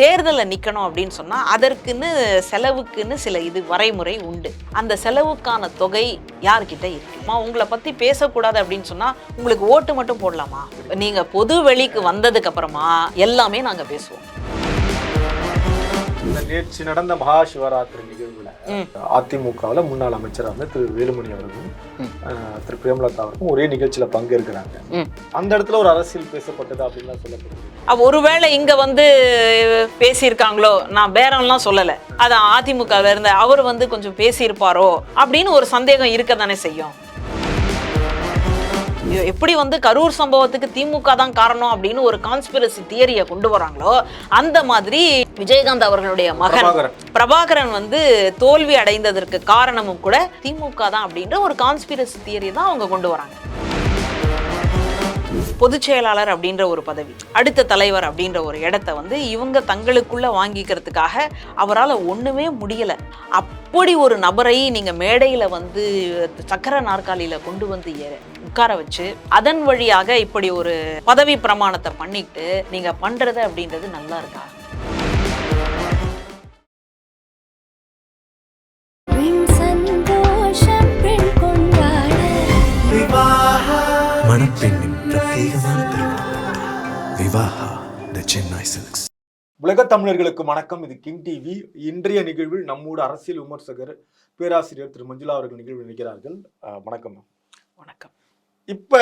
தேர்தலில் நிற்கணும் அப்படின்னு சொன்னால் அதற்குன்னு செலவுக்குன்னு சில வரைமுறை உண்டு. அந்த செலவுக்கான தொகை யார்கிட்ட இருக்குமா? உங்களை பற்றி பேசக்கூடாது அப்படின்னு சொன்னால் உங்களுக்கு ஓட்டு மட்டும் போடலாமா? நீங்கள் பொது வெளிக்கு வந்ததுக்கு அப்புறமா எல்லாமே நாங்கள் பேசுவோம். நேற்று நடந்த மகா சிவராத்திரி நிகழ்வுல அதிமுகவில் முன்னாள் அமைச்சராக வந்து திரு வேலுமணி அவர்களும் திரு பிரேமலதா அவருக்கும் ஒரே நிகழ்ச்சியில பங்கேற்கிறாங்க. அந்த இடத்துல ஒரு அரசியல் பேசப்பட்டது அப்படின்னு சொல்லப்படுது. ஒருவேளை இங்க வந்து பேசியிருக்காங்களோ, நான் பேரம்லாம் சொல்லலை, அது அதிமுகவில் இருந்த அவர் வந்து கொஞ்சம் பேசியிருப்பாரோ அப்படின்னு ஒரு சந்தேகம் இருக்க தானே செய்யும். எப்படி வந்து கரூர் சம்பவத்துக்கு திமுக தான் காரணம் அப்படின்னு ஒரு கான்ஸ்பிரசி தியரியை கொண்டு வராங்களோ, அந்த மாதிரி விஜயகாந்த் அவர்களுடைய மகன் பிரபாகரன் வந்து தோல்வி அடைந்ததற்கு காரணமும் கூட திமுக தான் அப்படின்ற ஒரு கான்ஸ்பிரசி தியரி தான் அவங்க கொண்டு வராங்க. பொதுச் செயலாளர் அப்படின்ற ஒரு பதவி, அடுத்த தலைவர் அப்படின்ற ஒரு இடத்த வந்து இவங்க தங்களுக்குள்ள வாங்கிக்கிறதுக்காக அவரால் ஒண்ணுமே முடியல. அப்படி ஒரு நபரை நீங்க மேடையில வந்து சக்கர நாற்காலியில கொண்டு வந்து உட்கார வச்சு அதன் வழியாக இப்படி ஒரு பதவி பிரமாணத்தை பண்ணிட்டு நீங்க பண்றது அப்படின்றது நல்லா இருக்கா? உலக தமிழர்களுக்கு வணக்கம். இது கிங் டிவி. இன்றைய நிகழ்வில் நம்மோடு அரசியல் விமர்சகர் பேராசிரியர் திரு மஞ்சுளா அவர்கள் நிகழ்வு நினைக்கிறார்கள். வணக்கம். வணக்கம். இப்ப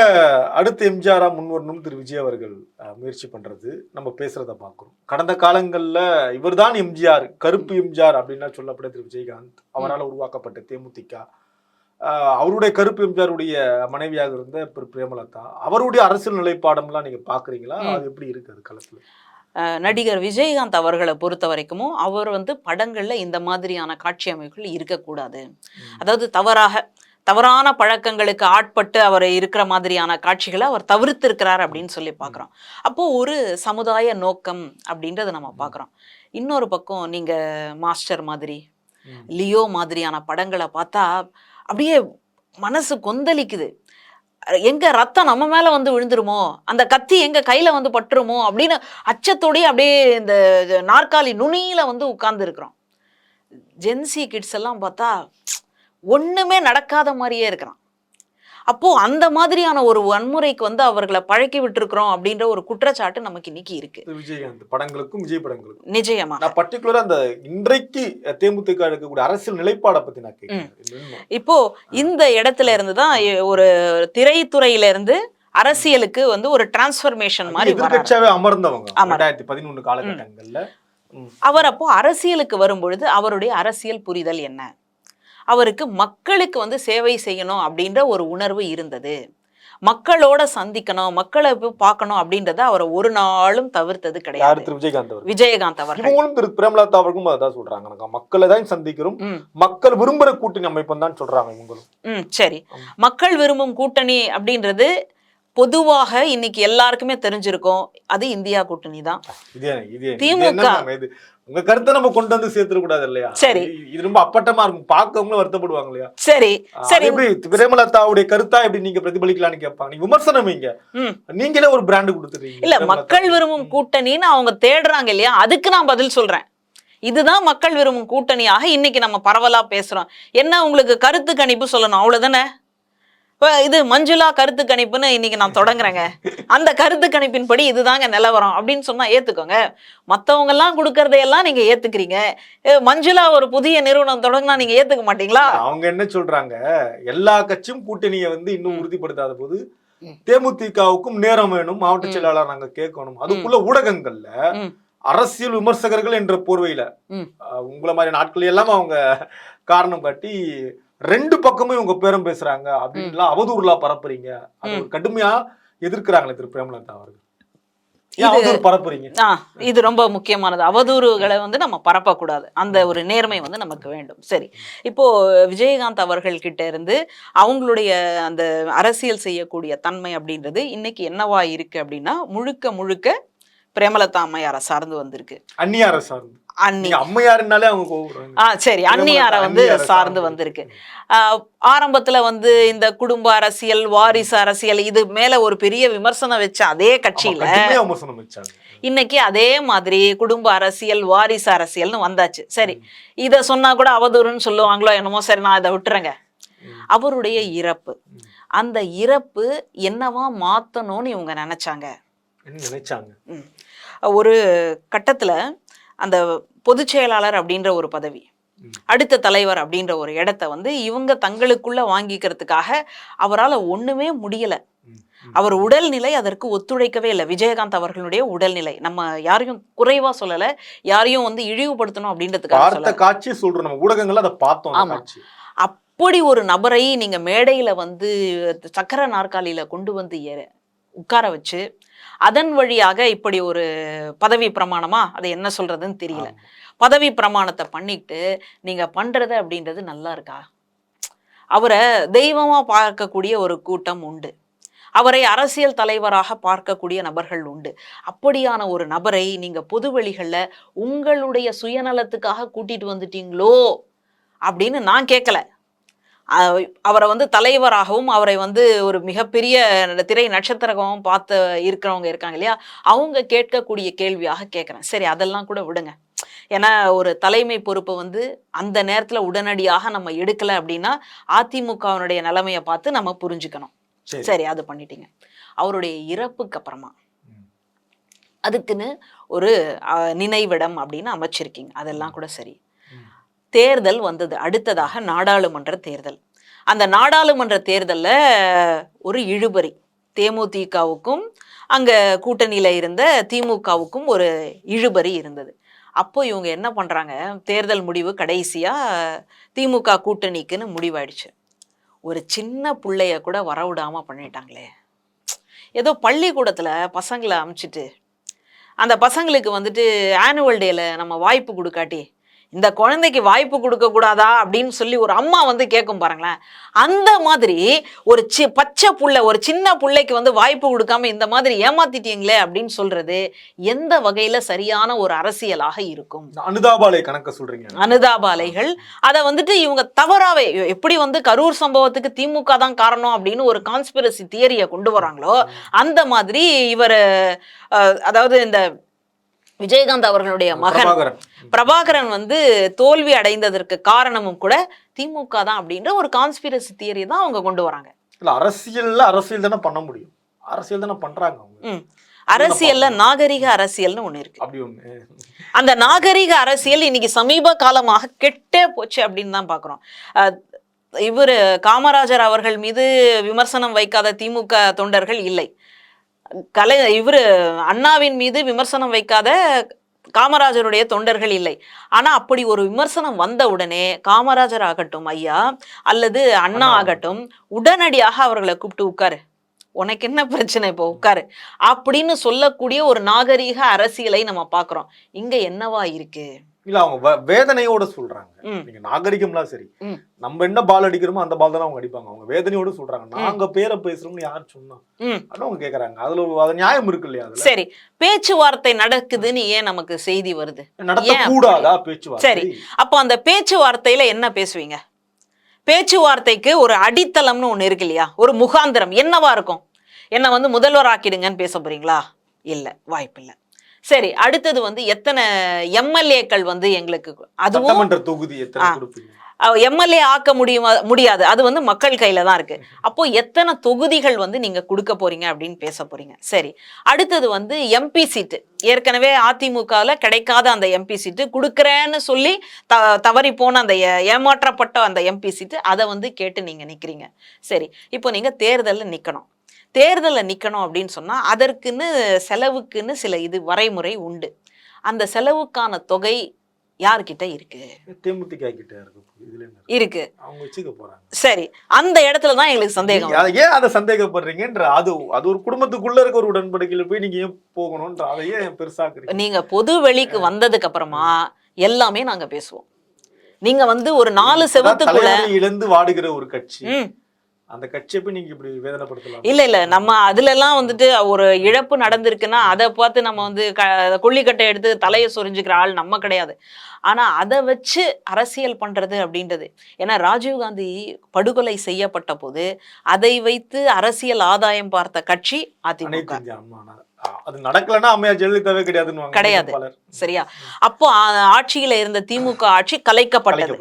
அடுத்த எம்ஜிஆரா முன்வரணும் திரு விஜய் அவர்கள் முயற்சி பண்றது நம்ம பேசுறத பாக்குறோம். கடந்த காலங்கள்ல இவர்தான் எம்ஜிஆர், கருப்பு எம்ஜிஆர் அப்படின்னா சொல்லப்பட்ட திரு விஜயகாந்த், அவரால் உருவாக்கப்பட்ட தேமுதிக, அவருடைய கருப்பு எம்ஜிஆருடைய மனைவியாக இருந்த பிரேமலதா, அவருடைய அரசியல் நிலைப்பாடம்லாம் நீங்க பாக்குறீங்களா? அது எப்படி இருக்கு அது களத்துல? நடிகர் விஜயகாந்த் அவர்களை பொறுத்த வரைக்கும் அவர் வந்து படங்கள்ல இந்த மாதிரியான காட்சி அமைப்புகள் இருக்கக்கூடாது, அதாவது தவறான பழக்கங்களுக்கு ஆட்பட்டு அவர் இருக்கிற மாதிரியான காட்சிகளை அவர் தவிர்த்து இருக்கிறார் அப்படின்னு சொல்லி பார்க்குறோம். அப்போ ஒரு சமுதாய நோக்கம் அப்படின்றத நம்ம பார்க்குறோம். இன்னொரு பக்கம் நீங்க மாஸ்டர் மாதிரி, லியோ மாதிரியான படங்களை பார்த்தா அப்படியே மனசு கொந்தளிக்குது. எங்க ரத்தம் நம்ம மேல வந்து விழுந்துருமோ, அந்த கத்தி எங்க கையில வந்து பட்டுருமோ அப்படின்னு அச்சத்தோடய அப்படியே இந்த நாற்காலி நுனியில வந்து உட்கார்ந்து இருக்கிறோம். ஜென்சி கிட்ஸ் எல்லாம் பார்த்தா ஒண்ணுமே நடக்காத மாதிரியே இருக்கிறான். அப்போ அந்த மாதிரியான ஒரு வன்முறைக்கு வந்து அவர்களை பழக்கி விட்டுருக்கிறோம் அப்படின்ற ஒரு குற்றச்சாட்டு நமக்கு இன்னைக்கு இருக்கு. விஜயகாந்த் படங்களுக்கும் விஜய் படங்களுக்கும் நிச்சயமா. நான் பர்டிகுலரா அந்த இன்றைக்கு தேமுதிக இருக்கக்கூடிய அரசியல் நிலைப்பாடை பத்தி நான் கேட்கிறேன். இப்போ இந்த இடத்துல இருந்துதான் ஒரு திரைத்துறையில இருந்து அரசியலுக்கு வந்து ஒரு டிரான்ஸ்ஃபர்மேஷன் மாதிரி எதிர்க்கட்சியாவே அமர்ந்தவங்க 2011 காலகட்டங்கள்ல. அவர் அப்போ அரசியலுக்கு வரும்பொழுது அவருடைய அரசியல் புரிதல் என்ன, அவருக்கு மக்களுக்கு வந்து சேவை செய்யணும் அப்படின்ற ஒரு உணர்வு இருந்தது, மக்களோட சந்திக்கணும், மக்களை போய் பார்க்கணும் அப்படின்றத அவர் ஒரு நாளும் தவிர்த்தது கிடையாது. விஜயகாந்த் அவர்களும் திரு பிரேமலதா அவர்களும் அதான் சொல்றாங்க, மக்களை தான் சந்திக்கிறோம், மக்கள் விரும்புற கூட்டணி அமைப்பு தான் சொல்றாங்க இவங்களும். சரி, மக்கள் விரும்பும் கூட்டணி அப்படின்றது பொதுவாக இன்னைக்கு எல்லாருக்குமே தெரிஞ்சிருக்கும், அது இந்தியா கூட்டணி தான். திமுக உங்க கருத்தை நம்ம கொண்டு வந்து சேர்த்துட கூடாது இல்லையா? சரி, இது ரொம்ப அப்பட்டமா இருக்கும், பார்க்கவங்களும் வருத்தப்படுவாங்க இல்லையா? சரி சரி, எப்படி பிரேமலதாவுடைய கருத்தா எப்படி நீங்க பிரதிபலிக்கலாம்னு கேட்பாங்க. நீங்க விமர்சனம் வைங்க, நீங்களே ஒரு பிராண்ட் கொடுத்துறீங்க. இல்ல, மக்கள் விரும்பும் கூட்டணின்னு அவங்க தேடுறாங்க இல்லையா, அதுக்கு நான் பதில் சொல்றேன். இதுதான் மக்கள் விரும்பும் கூட்டணியாக இன்னைக்கு நம்ம பரவலா பேசுறோம். என்ன உங்களுக்கு கருத்து கணிப்பு சொல்லணும், அவ்வளவுதானே? இது மஞ்சுளா கருத்து கணிப்புன்னு இன்னைக்கு நான் தொடங்குறேங்க. அந்த கருத்து கணிப்பின் படி இதுதாங்க நிலவரம் அப்படின்னு சொன்னா ஏத்துக்கோங்க. மத்தவங்க எல்லாம் கொடுக்கறதையெல்லாம் நீங்க ஏத்துக்கிறீங்க, மஞ்சுளா ஒரு புதிய நிறுவனம் தொடங்கினா நீங்க ஏத்துக்க மாட்டீங்களா? அவங்க என்ன சொல்றாங்க, எல்லா கட்சியும் கூட்டணியை வந்து இன்னும் உறுதிப்படுத்தாத போது தேமுதிகவுக்கும் நேரம் வேணும், மாவட்ட செயலாளர் நாங்க கேட்கணும். அதுக்குள்ள ஊடகங்கள்ல அரசியல் விமர்சகர்கள் என்ற போர்வையில உங்களை மாதிரி நாட்கள் எல்லாம் அவங்க காரணம் காட்டி ரெண்டு பக்கமும் இவங்க பேரம் பேசுறாங்க அப்படின்லாம் அவதூறுலாம் பரப்புறீங்க. அது ஒரு கடுமையா எதிர்க்கிறாங்களே திரு பிரேமலதா அவர்கள். பரப்புறீங்க, இது ரொம்ப முக்கியமானது. அவதூறுகளை வந்து நம்ம பரப்பக்கூடாது, அந்த ஒரு நேர்மை வந்து நமக்கு வேண்டும். சரி, இப்போ விஜயகாந்த் அவர்கள் கிட்ட இருந்து அவங்களுடைய அந்த அரசியல் செய்யக்கூடிய தன்மை அப்படின்றது இன்னைக்கு என்னவா இருக்கு அப்படின்னா, முழுக்க முழுக்க பிரேமலதா அம்மையாரை சார்ந்து வந்திருக்கு. அந்நியார சார்ந்து அம்மையாருனாலே அவங்க கோபப்படுறாங்க. சரி, அந்நியாரை வந்து சார்ந்து வந்திருக்கு. ஆரம்பத்துல வந்து இந்த குடும்ப அரசியல், வாரிசு அரசியல் இது மேல ஒரு பெரிய விமர்சனம் வச்ச அதே கட்சியில விமர்சனம் வச்சாங்க. இன்னைக்கு அதே மாதிரி குடும்ப அரசியல், வாரிசு அரசியல்னு வந்தாச்சு. சரி, இத சொன்னா கூட அவதூறுன்னு சொல்லுவாங்களோ என்னமோ, சரி நான் இதை விட்டுறேங்க. அவருடைய இறப்பு, அந்த இறப்பு என்னவா மாத்தணும்னு இவங்க நினைச்சாங்க. ஒரு கட்டத்துல அந்த பொதுச் செயலாளர் அப்படின்ற ஒரு பதவி, அடுத்த தலைவர் அப்படின்ற ஒரு இடத்த வந்து இவங்க தங்களுக்குள்ள வாங்கிக்கிறதுக்காக அவரால் ஒண்ணுமே முடியல. அவர் உடல்நிலை அதற்கு ஒத்துழைக்கவே இல்லை. விஜயகாந்த் அவர்களுடைய உடல்நிலை, நம்ம யாரையும் குறைவா சொல்லல, யாரையும் வந்து இழிவுபடுத்தணும் அப்படின்றதுக்காக காட்சி சொல்றோம், நம்ம ஊடகங்கள்ல அதை பார்த்தோம். ஆமா, அப்படி ஒரு நபரை நீங்க மேடையில வந்து சக்கர நாற்காலியில கொண்டு வந்து உட்கார வச்சு அதன் வழியாக இப்படி ஒரு பதவி பிரமாணமா, அது என்ன சொல்றதுன்னு தெரியல, பதவி பிரமாணத்தை பண்ணிட்டு நீங்க பண்றது அப்படின்றது நல்லா இருக்கா? அவரை தெய்வமா பார்க்கக்கூடிய ஒரு கூட்டம் உண்டு, அவரை அரசியல் தலைவராக பார்க்கக்கூடிய நபர்கள் உண்டு. அப்படியான ஒரு நபரை நீங்க பொதுவெளிகள்ல உங்களுடைய சுயநலத்துக்காக கூட்டிட்டு வந்துட்டீங்களோ அப்படின்னு நான் கேட்கல. அவரை வந்து தலைவராகவும் அவரை வந்து ஒரு மிகப்பெரிய திரை நட்சத்திரமாகவும் பார்த்து இருக்கிறவங்க இருக்காங்க இல்லையா, அவங்க கேட்கக்கூடிய கேள்வியாக கேட்குறேன். சரி, அதெல்லாம் கூட விடுங்க. ஏன்னா ஒரு தலைமை பொறுப்பை வந்து அந்த நேரத்தில் உடனடியாக நம்ம எடுக்கலை அப்படின்னா அதிமுகவினுடைய நிலைமையை பார்த்து நம்ம புரிஞ்சுக்கணும். சரி, அது பண்ணிட்டீங்க. அவருடைய இறப்புக்கு அப்புறமா அதுக்குன்னு ஒரு நினைவிடம் அப்படின்னு அமைச்சிருக்கீங்க, அதெல்லாம் கூட சரி. தேர்தல் வந்தது, அடுத்ததாக நாடாளுமன்ற தேர்தல். அந்த நாடாளுமன்ற தேர்தலில் ஒரு இழுபறி, தேமுதிகவுக்கும் அங்கே கூட்டணியில் இருந்த திமுகவுக்கும் ஒரு இழுபறி இருந்தது. அப்போ இவங்க என்ன பண்ணுறாங்க, தேர்தல் முடிவு கடைசியாக திமுக கூட்டணிக்குன்னு முடிவாயிடுச்சு. ஒரு சின்ன பிள்ளைய கூட வரவிடாமல் பண்ணிட்டாங்களே. ஏதோ பள்ளிக்கூடத்தில் பசங்களை அமுச்சிட்டு அந்த பசங்களுக்கு வந்துட்டு ஆனுவல் டேல நம்ம வாய்ப்பு கொடுக்காட்டி இந்த குழந்தைக்கு வாய்ப்பு கொடுக்க கூடாதா அப்படின்னு சொல்லி ஒரு அம்மா வந்து கேட்கும் பாருங்களேன். அந்த மாதிரி ஒரு பச்சை புள்ள, ஒரு சின்ன பிள்ளைக்கு வந்து வாய்ப்பு கொடுக்காம இந்த மாதிரி ஏமாத்திட்டீங்களே அப்படின்னு சொல்றது எந்த வகையில சரியான ஒரு அரசியலாக இருக்கும்? அனுதாபாலை கணக்க சொல்றீங்க, அனுதாபாலைகள் அதை வந்துட்டு இவங்க தவறாவே, எப்படி வந்து கரூர் சம்பவத்துக்கு திமுக தான் காரணம் அப்படின்னு ஒரு கான்ஸ்பிரசி தியரியை கொண்டு வராங்களோ அந்த மாதிரி இவர், அதாவது இந்த விஜயகாந்த் அவர்களுடைய மகன் பிரபாகரன் வந்து தோல்வி அடைந்ததற்கு காரணமும் கூட திமுக தான் அப்படின்ற ஒரு கான்ஸ்பிரசி தியரி தான் அவங்க கொண்டு வராங்க. இல்ல அரசியல் தானே பண்ண முடியும், அரசியல் தானே பண்றாங்க. அரசியல்ல நாகரிக அரசியல்னு ஒண்ணு இருக்கு. அப்படி ஒண்ணு, அந்த நாகரிக அரசியல் இன்னைக்கு சமீப காலமாக கெட்டே போச்சு அப்படின்னு தான் பாக்குறோம். இவரு காமராஜர் அவர்கள் மீது விமர்சனம் வைக்காத திமுக தொண்டர்கள் இல்லை, இவரு அண்ணாவின் மீது விமர்சனம் வைக்காத காமராஜருடைய தொண்டர்கள் இல்லை. ஆனா அப்படி ஒரு விமர்சனம் வந்த உடனே காமராஜர் ஆகட்டும் ஐயா அல்லது அண்ணா ஆகட்டும் உடனடியாக அவர்களை கூப்பிட்டு உட்காரு, உனக்கு என்ன பிரச்சனை, இப்போ உட்காரு அப்படின்னு சொல்லக்கூடிய ஒரு நாகரீக அரசியலை நம்ம பாக்குறோம். இங்க என்னவா இருக்கு? இல்ல அவங்க வேதனையோட சொல்றாங்க. நீங்க நாகரிகம்லாம் சரி, நம்ம என்ன பால் அடிக்கிறோமோ அந்த பால் தானே அவங்க அடிப்பாங்க. அவங்க வேதனையோட சொல்றாங்க, நாங்க பேரை பேசுறோம்னு யார் சொன்னா அவங்க கேக்குறாங்க. அதுல ஒரு நியாயம் இருக்கு இல்லையா? சரி, பேச்சுவார்த்தை நடக்குதுன்னு ஏன் நமக்கு செய்தி வருது? நடத்த கூடாதா பேச்சுவார்த்தை? சரி, அப்போ அந்த பேச்சுவார்த்தையில என்ன பேசுவீங்க? பேச்சுவார்த்தைக்கு ஒரு அடித்தளம்னு ஒண்ணு இருக்கு இல்லையா, ஒரு முகாந்திரம் என்னவா இருக்கும்? என்ன வந்து முதல்வர் ஆக்கிடுங்கன்னு பேச போறீங்களா? இல்ல, வாய்ப்பு இல்ல. சரி, அடுத்தது வந்து எத்தனை எம்எல்ஏக்கள் வந்து எங்களுக்கு, அதுவும் தொகுதி எத்தனை கொடுப்பீங்க? எம்எல்ஏ ஆக்க முடியாது, அது வந்து மக்கள் கையில தான் இருக்கு. அப்போ எத்தனை தொகுதிகள் வந்து நீங்க கொடுக்க போறீங்க அப்படின்னு பேச போறீங்க. சரி, அடுத்தது வந்து எம்பி சீட்டு, ஏற்கனவே அதிமுகவில் கிடைக்காத அந்த எம்பி சீட்டு கொடுக்குறேன்னு சொல்லி தவறி போன அந்த ஏமாற்றப்பட்ட அந்த எம்பி சீட்டு, அதை வந்து கேட்டு நீங்க நிக்கிறீங்க. சரி, இப்போ நீங்க தேர்தலில் நிக்கணும். தேர்தலில் நிக்கணும் அப்படின்னு சொன்னா அதற்குன்னு செலவுக்குன்னு சில வரைமுறை உண்டு. அந்த செலவுக்கான தொகை யார்கிட்ட இருக்கு? தேமுதிக கிட்ட இருக்கு. அவங்க வச்சுக்க போறாங்க. சரி, அந்த இடத்துல தான் எங்களுக்கு சந்தேகம். ஏன் அதை சந்தேகப்படுறீங்கன்ற, அது ஒரு குடும்பத்துக்குள்ள இருக்க ஒரு உடன்படிக்கையில போய் நீங்க ஏன் போகணும்ன்ற, அதையே பெருசாக்குறீங்க. நீங்க பொது வெளிக்கு வந்ததுக்கு அப்புறமா எல்லாமே நாங்க பேசுவோம். நீங்க வந்து ஒரு 4 செவத்துக்குள்ள இழந்து வாடுகிற ஒரு கட்சி அந்த கட்சியை போய் நீங்க இப்படி வேதனைப்படுத்தலாம்? இல்ல நம்ம அதுல எல்லாம் வந்துட்டு ஒரு இழப்பு நடந்திருக்குன்னா அதை பார்த்து நம்ம வந்து கொள்ளிக்கட்டை எடுத்து தலையை சொரிஞ்சுக்கிற ஆள் நம்ம கிடையாது. ஆனா அதை வச்சு அரசியல் பண்றது அப்படின்றது, ஏன்னா ராஜீவ்காந்தி படுகொலை செய்யப்பட்ட போது அதை வைத்து அரசியல் ஆதாயம் பார்த்த கட்சி அதிமுக. அனைத்து இந்திய அண்ணா அது நடக்கலன்னா அம்மையார் ஜெயலலிதாவே கிடையாதுன்னு கிடையாது. சரியா? அப்போ ஆட்சியில இருந்த திமுக ஆட்சி கலைக்கப்பட்டது.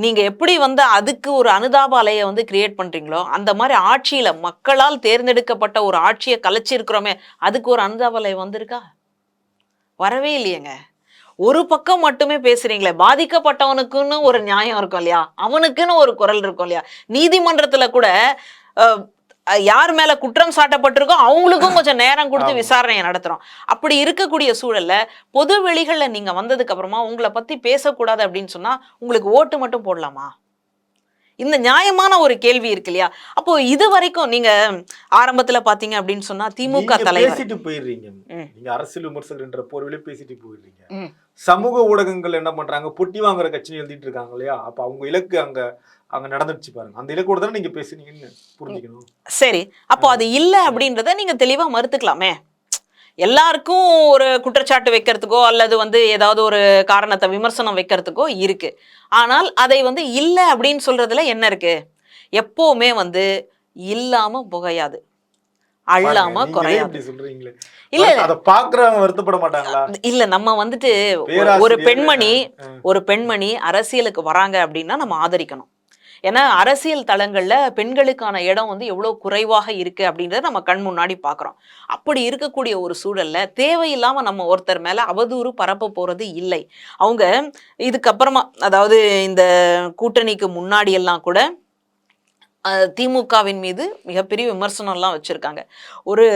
நீங்க எப்படி வந்து அதுக்கு ஒரு அனுதாப அலையை வந்து கிரியேட் பண்றீங்களோ அந்த மாதிரி ஆட்சியில மக்களால் தேர்ந்தெடுக்கப்பட்ட ஒரு ஆட்சியை கலைச்சிருக்கிறோமே, அதுக்கு ஒரு அனுதாப அலை வந்திருக்கா? வரவே இல்லையேங்க. ஒரு பக்கம் மட்டுமே பேசுறீங்களே. பாதிக்கப்பட்டவனுக்குன்னு ஒரு நியாயம் இருக்கும் இல்லையா, அவனுக்குன்னு ஒரு குரல் இருக்கும் இல்லையா. நீதிமன்றத்துல கூட யார் மேல குற்றம் சாட்டப்பட்டிருக்கோ அவங்களுக்கும் கொஞ்சம் நேரம் கொடுத்து விசாரணையை நடத்துறோம். அப்படி இருக்கக்கூடிய சூழல்ல பொது வெளிகள்ல நீங்க வந்ததுக்கு அப்புறமா உங்களை பத்தி பேசக்கூடாது அப்படின்னு சொன்னா உங்களுக்கு ஓட்டு மட்டும் போடலாமா? இந்த நியாயமான ஒரு கேள்வி இருக்கு இல்லையா. அப்போ இது வரைக்கும் நீங்க ஆரம்பத்துல பாத்தீங்க அப்படின்னு சொன்னா திமுக தலைவர் பேசிட்டு போயிடுறீங்க. நீங்க அரசியல் விமர்சகர்ன்ற போர்விலே பேசிட்டு போயிடுறீங்க. சமூக ஊடகங்கள் என்ன பண்றாங்க, பொட்டி வாங்குற கட்சின்னு எழுதிட்டு இருக்காங்க இல்லையா. அப்ப அவங்க இலக்கு அங்க நடந்துச்சு பாருங்க. அந்த இலக்கோட தானே நீங்க பேசுனீங்கன்னு புரிஞ்சுக்கணும். சரி, அப்போ அது இல்ல அப்படின்றத நீங்க தெளிவா மறுத்துக்கலாமே. எல்லாருக்கும் ஒரு குற்றச்சாட்டு வைக்கிறதுக்கோ அல்லது வந்து ஏதாவது ஒரு காரணத்தை விமர்சனம் வைக்கிறதுக்கோ இருக்கு. ஆனால் அதை வந்து இல்ல அப்படின்னு சொல்றதுல என்ன இருக்கு? எப்பவுமே வந்து இல்லாம புகையாது, அள்ளாம குறையாது. இல்ல அத பாக்குறவங்க வருத்தப்பட மாட்டாங்களா? இல்ல நம்ம வந்துட்டு ஒரு பெண்மணி அரசியலுக்கு வராங்க அப்படின்னா நம்ம ஆதரிக்கணும். ஏன்னா அரசியல் தளங்கள்ல பெண்களுக்கான இடம் வந்து எவ்வளவு குறைவாக இருக்கு அப்படின்றத நம்ம கண் முன்னாடி பாக்குறோம். அப்படி இருக்கக்கூடிய ஒரு சூழல்ல தேவையில்லாம நம்ம ஒருத்தர் மேல அவதூறு பரப்ப போறது இல்லை. அவங்க இதுக்கப்புறமா, அதாவது இந்த கூட்டணிக்கு முன்னாடி எல்லாம் கூட திமுகவின் மீது மிகப்பெரிய விமர்சனம் எல்லாம் வச்சிருக்காங்க. ஒரு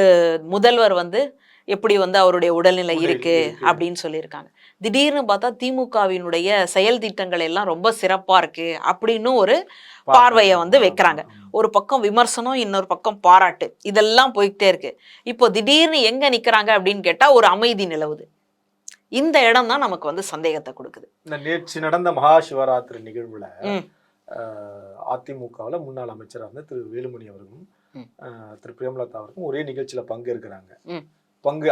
முதல்வர் வந்து எப்படி வந்து அவருடைய உடல்நிலை இருக்கு அப்படின்னு சொல்லியிருக்காங்க. திடீர்னு பார்த்தா திமுகவினுடைய செயல் திட்டங்கள் எல்லாம் ரொம்ப சிறப்பா இருக்கு அப்படின்னு ஒரு பார்வையை வந்து வைக்கிறாங்க. ஒரு பக்கம் விமர்சனம், இன்னொரு பக்கம் பாராட்டு, இதெல்லாம் போய்கிட்டே இருக்கு. இப்போ திடீர்னு எங்க நிக்கிறாங்க அப்படின்னு கேட்டா ஒரு அமைதி நிலவுது. இந்த இடம் தான் நமக்கு வந்து சந்தேகத்தை கொடுக்குது. நேற்று நடந்த மகா சிவராத்திரி நிகழ்வுல அதிமுகவுல முன்னாள் அமைச்சராக இருந்த திரு வேலுமணி அவர்களும் திரு பிரேமலதா அவர்களும் ஒரே நிகழ்ச்சியில பங்கேற்கிறாங்க.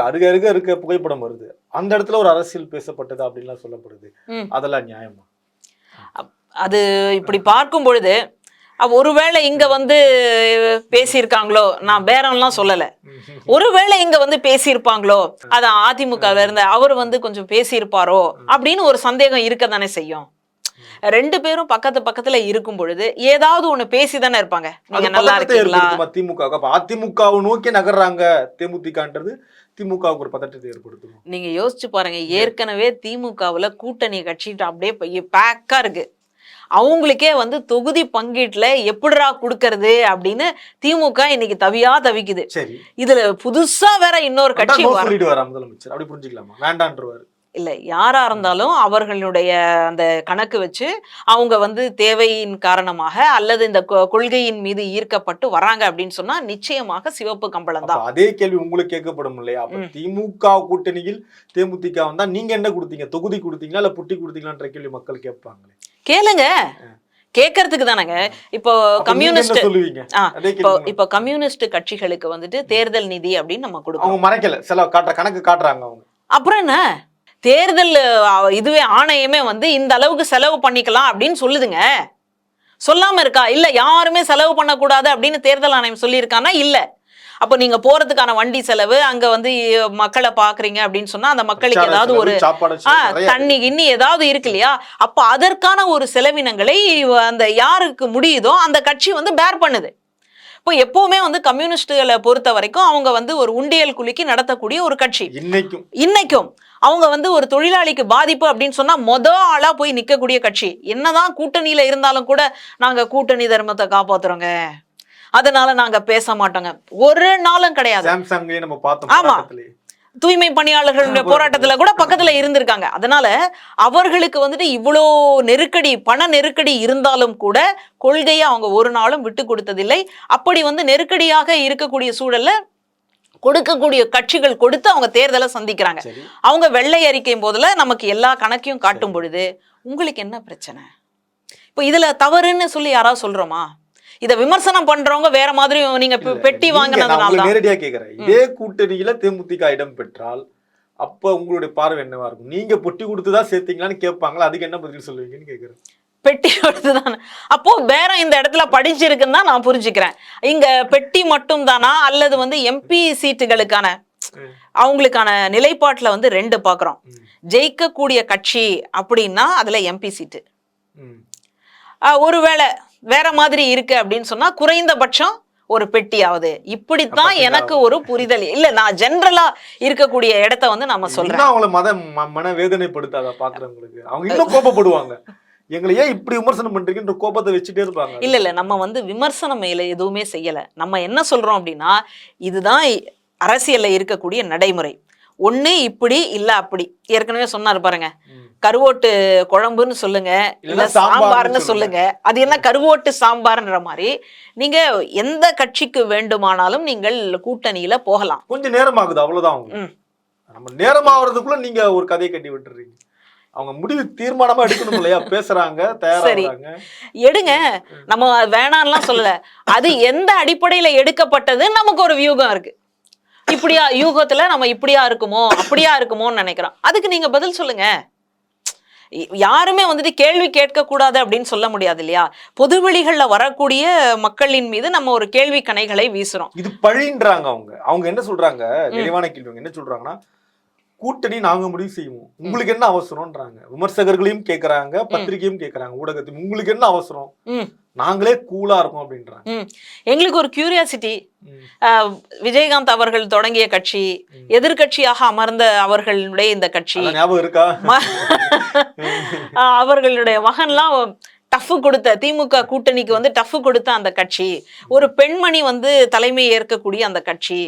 அருக இருக்க புகைப்படம் வருது. அந்த இடத்துல ஒரு அரசியல் பேசப்பட்டது அப்படின்லாம் சொல்லப்படுது. அதெல்லாம் நியாயமா? அது இப்படி பார்க்கும் பொழுது ஒருவேளை இங்க வந்து பேசியிருக்காங்களோ, நான் பேரம்லாம் சொல்லல, ஒருவேளை இங்க வந்து பேசியிருப்பாங்களோ, அதான் அதிமுகல இருந்த அவர் வந்து கொஞ்சம் பேசியிருப்பாரோ அப்படின்னு ஒரு சந்தேகம் இருக்க தானே செய்யும். ரெண்டு பேரும் பக்கத்துல இருக்கும் பொழுது ஏதாவது ஒண்ணு பேசிதானே இருப்பாங்க. நீங்க நல்லா இருக்கீங்களா? அதிமுகவை நோக்கி நகர்றாங்க தேமுதிகன்றது திமுகவுக்கு ஒரு பதட்டத்தை ஏற்படுத்தும். நீங்க யோசிச்சு பாருங்க. ஏற்கனவே திமுகவுல கூட்டணி கட்சிட்டு அப்படியே பேக்கா இருக்கு. அவங்களுக்கே வந்து தொகுதி பங்கீட்டுல எப்படிரா கொடுக்கறது அப்படின்னு திமுக இன்னைக்கு தவிக்குது. இதுல புதுசா வேற இன்னொரு கட்சி முதலமைச்சர் அப்படி புரிஞ்சுக்கலாமா? வேண்டான்றவாரு இல்லை, யாரா இருந்தாலும் அவர்களுடைய அந்த கணக்கு வச்சு அவங்க வந்து தேவையின் காரணமாக அல்லது இந்த கொள்கையின் மீது ஈர்க்கப்பட்டு வராங்க அப்படின்னு சொன்னா நிச்சயமாக சிவப்பு கம்பளம் தான். அதே கேள்வி உங்களுக்கு கேட்கப்படும் இல்லையா? திமுக கூட்டணியில் தேமுதிக வந்தா நீங்க என்ன கொடுத்தீங்க? தொகுதி கொடுத்தீங்களா இல்ல புட்டி கொடுத்தீங்களான்ற கேள்வி மக்கள் கேட்பாங்களே. கேளுங்க, கேட்கறதுக்கு தானங்க. இப்போ கம்யூனிஸ்ட் இப்போ கம்யூனிஸ்ட் கட்சிகளுக்கு வந்துட்டு தேர்தல் நிதி அப்படின்னு நம்ம கொடுக்கணும். அவங்க மறைக்கல, செலவு காட்டுற கணக்கு காட்டுறாங்க அவங்க. அப்புறம் என்ன, தேர்தல் இதுவே ஆணையமே வந்து இந்த அளவுக்கு செலவு பண்ணிக்கலாம் அப்படின்னு சொல்லுதுங்க. சொல்லாம இருக்கா? இல்ல யாருமே செலவு பண்ணக்கூடாது அப்படின்னு தேர்தல் ஆணையம் சொல்லியிருக்கானா? இல்ல. அப்ப நீங்க போறதுக்கான வண்டி செலவு, அங்க வந்து மக்களை பாக்குறீங்க அப்படின்னு சொன்னா அந்த மக்களுக்கு ஏதாவது ஒரு தண்ணி கிண்ணி ஏதாவது இருக்கு இல்லையா? அப்ப அதற்கான ஒரு செலவினங்களை அந்த யாருக்கு முடியுதோ அந்த கட்சி வந்து பேர் பண்ணுது. இப்போ எப்பவுமே வந்து கம்யூனிஸ்டுகளை பொறுத்த வரைக்கும் அவங்க வந்து ஒரு உண்டியல் குலுக்கி நடத்தக்கூடிய ஒரு கட்சி. இன்னைக்கும் அவங்க வந்து ஒரு தொழிலாளிக்கு பாதிப்பு அப்படின்னு சொன்னா ஆளா போய் நிக்கக்கூடிய கட்சி. என்னதான் கூட்டணியில இருந்தாலும் கூட நாங்க கூட்டணி தர்மத்தை காப்பாத்துறோங்க, அதனால நாங்க பேச மாட்டோங்க, ஒரு நாளும் கிடையாது. ஆமா, தூய்மை பணியாளர்களுடைய போராட்டத்துல கூட பக்கத்துல இருந்திருக்காங்க. அதனால அவர்களுக்கு வந்துட்டு இவ்வளோ நெருக்கடி, பண நெருக்கடி இருந்தாலும் கூட கொள்கையை அவங்க ஒரு நாளும் விட்டு கொடுத்ததில்லை. அப்படி வந்து நெருக்கடியாக இருக்கக்கூடிய சூழல்ல கொடுக்கக்கூடிய கட்சிகள் கொடுத்து அவங்க தேர்தலை சந்திக்கிறாங்க. அவங்க வெள்ளை அறிக்கையும் போதுல நமக்கு எல்லா கணக்கையும் காட்டும் பொழுது உங்களுக்கு என்ன பிரச்சனை? இப்போ இதுல தவறுன்னு சொல்லி யாராவது சொல்றோமா? இத விமர்சனம் பண்றவங்க வேற மாதிரி நீங்க பெட்டி வாங்கினதுனால தான். நேரடியா கேக்குறேன், இதே கூட்டணியில தேமுதிக இடம் பெற்றால் அப்ப உங்களுடைய பார்வை என்னவா இருக்கும்? நீங்க பொட்டி கொடுத்துதான் சேர்த்தீங்களான்னு கேட்பாங்களா, அதுக்கு என்ன பதில் சொல்லுவீங்கன்னு கேக்குறேன். பெட்டி எடுத்துதானே. அப்போ வேற இந்த இடத்துல படிச்சிருக்குன்னு தான் நான் புரிஞ்சுக்கிறேன். இங்க பெட்டி மட்டும் தானா அல்லது வந்து எம்பி சீட்டுகளுக்கான அவங்களுக்கான நிலைப்பாட்டுல வந்து 2 பாக்குறோம். ஜெயிக்கக்கூடிய கட்சி அப்படின்னா அதுல எம்பி சீட்டு, ஒருவேளை வேற மாதிரி இருக்கு அப்படின்னு சொன்னா குறைந்தபட்சம் ஒரு பெட்டியாவது. இப்படித்தான் எனக்கு ஒரு புரிதல். இல்ல, நான் ஜெனரலா இருக்கக்கூடிய இடத்த வந்து நம்ம சொல்றேன். அவங்கள மன வேதனைப்படுத்தாத பாக்குறவங்களுக்கு அவங்க இன்னும் கோபப்படுவாங்க. எங்களை ஏன் இப்படி விமர்சனம் பண்றீங்கன்ற கோபத்தை வச்சுட்டே இருப்பாங்க. இல்ல நம்ம வந்து விமர்சனம் மேல எதுவுமே செய்யல. நம்ம என்ன சொல்றோம் அப்படின்னா, இதுதான் அரசியல்ல இருக்கக்கூடிய நடைமுறை. ஒண்ணு இப்படி இல்ல அப்படி. ஏற்கனவே சொன்னாரு பாருங்க, கருவோட்டு குழம்புன்னு சொல்லுங்க, இல்ல சாம்பார்னு சொல்லுங்க. அது என்ன கருவோட்டு சாம்பார்ன்ற மாதிரி நீங்க எந்த கட்சிக்கு வேண்டுமானாலும் நீங்கள் கூட்டணியில போகலாம். கொஞ்சம் நேரம் ஆகுது, அவ்வளவுதான். நம்ம நேரம் ஆகுறதுக்குள்ள நீங்க ஒரு கதையை கட்டி விட்டுறீங்க. அவங்க முடிவு தீர்மானமா எடுக்கணும் இல்லையா? பேசுறாங்க, தயாராகிறாங்க, எடுங்க. நம்ம வேணாம்லாம் சொல்லல. அது எந்த அடிப்படையில எடுக்கப்பட்டதுன்னு நமக்கு ஒரு வியூகம் இருக்கு. இப்படியா யூகத்துல நம்ம இப்படியா இருக்குமோ அப்படியா இருக்குமோன்னு நினைக்கிறோம். அதுக்கு நீங்க பதில் சொல்லுங்க. யாருமே வந்துட்டு கேள்வி கேட்க கூடாது அப்படின்னு சொல்ல முடியாது இல்லையா? பொதுவெளிகள்ல வரக்கூடிய மக்களின் மீது நம்ம ஒரு கேள்வி கணைகளை வீசுறோம். இது பழின்றாங்க. அவங்க என்ன சொல்றாங்க, தெளிவான கேள்வி என்ன சொல்றாங்கன்னா, கூட்டணி நாங்க முடிவு செய்வோம், உங்களுக்கு என்ன அவசரம்ன்றாங்க. விமர்சகர்களையும் கேட்கறாங்க, பத்திரிகையும் கேட்கறாங்க, ஊடகத்தையும். உங்களுக்கு என்ன அவசரம், நாங்களே கூலா இருக்கோம் அப்படின்றாங்க. எங்களுக்கு ஒரு கியூரியாசிட்டி. விஜயகாந்த் அவர்கள் தொடங்கிய கட்சி, எதிர்கட்சியாக அமர்ந்த அவர்களுடைய இந்த கட்சி ஞாபகம் இருக்கா? அவர்களுடைய மகன்லாம் டஃப் கொடுத்த திமுக கூட்டணிக்கு வந்து டஃப் கொடுத்த அந்த கட்சி, ஒரு பெண்மணி வந்து தலைமை ஏற்கக்கூடிய அந்த கட்சி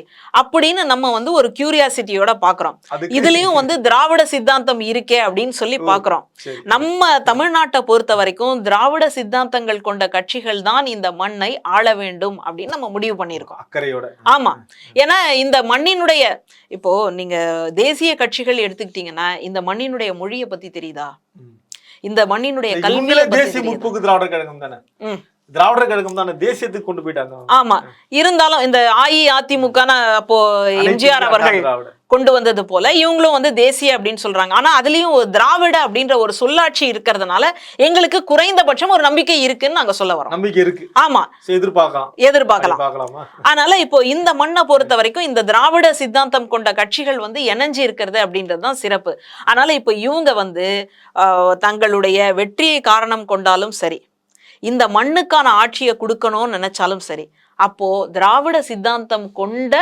அப்படின்னு நம்ம வந்து ஒரு கியூரியாசிட்டியோட பாக்குறோம். இதுலயும் வந்து திராவிட சித்தாந்தம் இருக்கே அப்படின்னு சொல்லி பாக்குறோம். நம்ம தமிழ்நாட்டை பொறுத்த வரைக்கும் திராவிட சித்தாந்தங்கள் கொண்ட கட்சிகள் தான் இந்த மண்ணை ஆள வேண்டும் அப்படின்னு நம்ம முடிவு பண்ணியிருக்கோம், அக்கறையோட. ஆமா, ஏன்னா இந்த மண்ணினுடைய, இப்போ நீங்க தேசிய கட்சிகள் எடுத்துக்கிட்டீங்கன்னா இந்த மண்ணினுடைய மொழியை பத்தி தெரியுதா? இந்த மண்ணினுடைய கல்வியில தேசிய முற்போக்கு திராவிடர் கழகம் தானே, திராவிடர் கழகம் தானே தேசியத்துக்கு கொண்டு போயிட்டாங்க. ஆமா, இருந்தாலும் இந்த அஇஅதிமுக அப்போ எம்ஜிஆர் அவர்கள் கொண்டு வந்தது போல இவங்களும் வந்து தேசிய அப்படின்னு சொல்றாங்க. ஆனா அதுலயும் திராவிட அப்படின்ற ஒரு சொல்லாட்சி இருக்கிறதுனால எங்களுக்கு குறைந்தபட்சம் ஒரு நம்பிக்கை இருக்குன்னு நாங்க சொல்ல வரோம். நம்பிக்கை இருக்கு. ஆமா, எதிர்பார்க்கலாம். அதனால இப்போ இந்த மண்ணை பொறுத்த வரைக்கும் இந்த திராவிட சித்தாந்தம் கொண்ட கட்சிகள் வந்து இணைஞ்சு இருக்கிறது அப்படின்றதுதான் சிறப்பு. அதனால இப்போ இவங்க வந்து தங்களுடைய வெற்றியை காரணம் கொண்டாலும் சரி, இந்த மண்ணுக்கான ஆட்சியை கொடுக்கணும்னு நினைச்சாலும் சரி, அப்போ திராவிட சித்தாந்தம் கொண்ட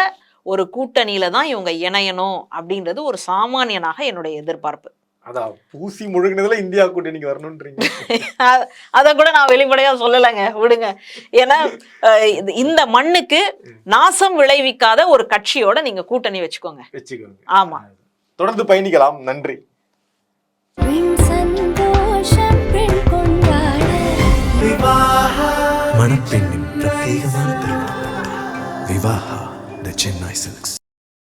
ஒரு கூட்டணியில தான் இவங்க இணையணும் அப்படின்றது ஒரு சாமானியனாக என்னுடைய எதிர்பார்ப்பு. அதான் பூசி முழுகினதுல இந்தியா கூட்டணிக்கு வரணும்ன்றீங்க. அத கூட நான் வெளிப்படையா சொல்லலைங்க, விடுங்க. ஏன்னா இந்த மண்ணுக்கு நாசம் விளைவிக்காத ஒரு கட்சியோட நீங்க கூட்டணி வச்சுக்கோங்க. ஆமா, தொடர்ந்து பயணிக்கலாம். நன்றி. மணப்பெண்ணின் பிரத்யேகமான திருமணம் விவாஹா, the Chennai Silks.